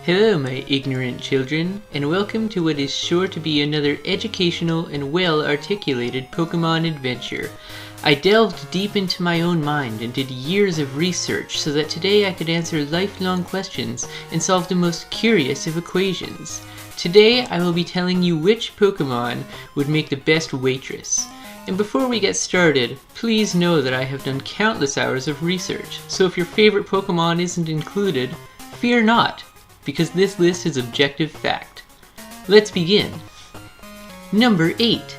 Hello my ignorant children, and welcome to what is sure to be another educational and well-articulated Pokemon adventure. I delved deep into my own mind and did years of research so that today I could answer lifelong questions and solve the most curious of equations. Today I will be telling you which Pokemon would make the best Waitress. And before we get started, please know that I have done countless hours of research, so if your favorite Pokemon isn't included, fear not, because this list is objective fact. Let's begin. Number 8.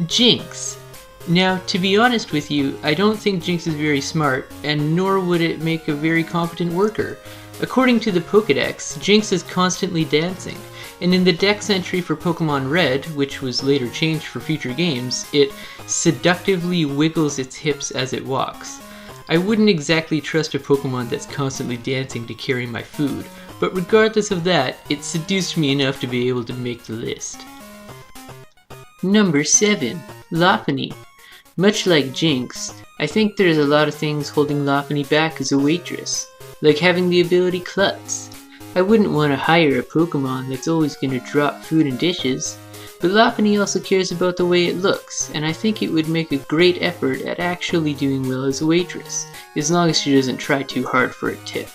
Jinx. Now, to be honest with you, I don't think Jinx is very smart, and nor would it make a very competent worker. According to the Pokédex, Jinx is constantly dancing, and in the Dex entry for Pokemon Red, which was later changed for future games, it seductively wiggles its hips as it walks. I wouldn't exactly trust a Pokemon that's constantly dancing to carry my food, but regardless of that, it seduced me enough to be able to make the list. Number 7. Lopunny. Much like Jinx, I think there's a lot of things holding Lopunny back as a waitress, like having the ability Klutz. I wouldn't want to hire a Pokemon that's always going to drop food and dishes, but Lopunny also cares about the way it looks, and I think it would make a great effort at actually doing well as a waitress, as long as she doesn't try too hard for a tip.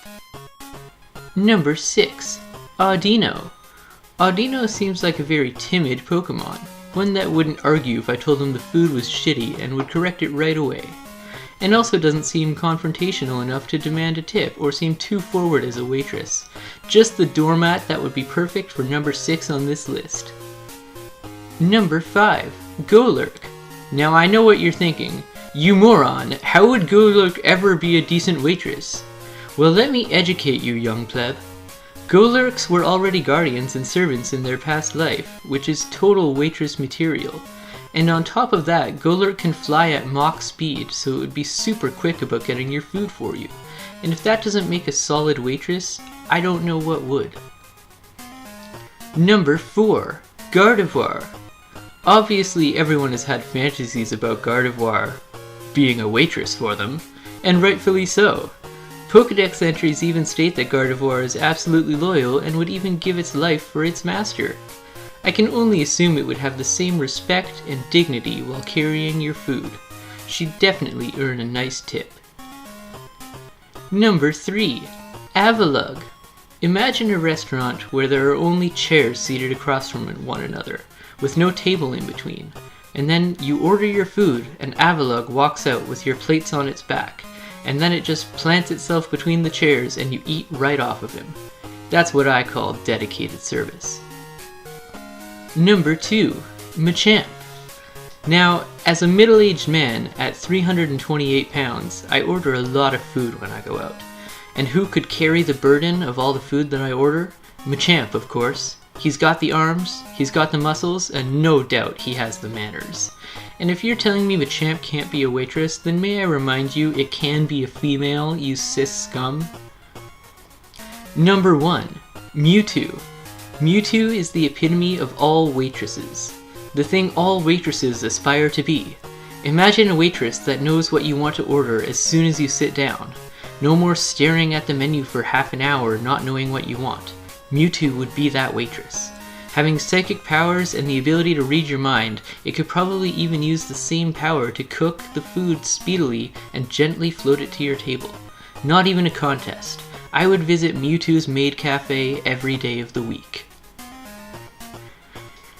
Number 6. Audino. Audino seems like a very timid Pokemon, one that wouldn't argue if I told him the food was shitty and would correct it right away, and also doesn't seem confrontational enough to demand a tip or seem too forward as a waitress. Just the doormat that would be perfect for number 6 on this list. Number 5. Golurk. Now I know what you're thinking. You moron, how would Golurk ever be a decent waitress? Well, let me educate you, young pleb. Golurks were already guardians and servants in their past life, which is total waitress material. And on top of that, Golurk can fly at Mach speed, so it would be super quick about getting your food for you. And if that doesn't make a solid waitress, I don't know what would. Number 4. Gardevoir. Obviously everyone has had fantasies about Gardevoir being a waitress for them, and rightfully so. Pokédex entries even state that Gardevoir is absolutely loyal and would even give its life for its master. I can only assume it would have the same respect and dignity while carrying your food. She'd definitely earn a nice tip. Number 3. Avalugg. Imagine a restaurant where there are only chairs seated across from one another, with no table in between, and then you order your food and Avalugg walks out with your plates on its back, and then it just plants itself between the chairs and you eat right off of him. That's what I call dedicated service. Number 2. Machamp. Now, as a middle-aged man at 328 pounds, I order a lot of food when I go out. And who could carry the burden of all the food that I order? Machamp, of course. He's got the arms, he's got the muscles, and no doubt he has the manners. And if you're telling me Machamp can't be a waitress, then may I remind you it can be a female, you cis scum? Number 1. Mewtwo. Mewtwo is the epitome of all waitresses. The thing all waitresses aspire to be. Imagine a waitress that knows what you want to order as soon as you sit down. No more staring at the menu for half an hour not knowing what you want. Mewtwo would be that waitress. Having psychic powers and the ability to read your mind, it could probably even use the same power to cook the food speedily and gently float it to your table. Not even a contest. I would visit Mewtwo's maid cafe every day of the week.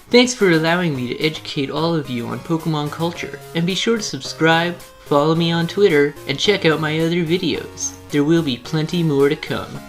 Thanks for allowing me to educate all of you on Pokemon culture, and be sure to subscribe, follow me on Twitter, and check out my other videos. There will be plenty more to come.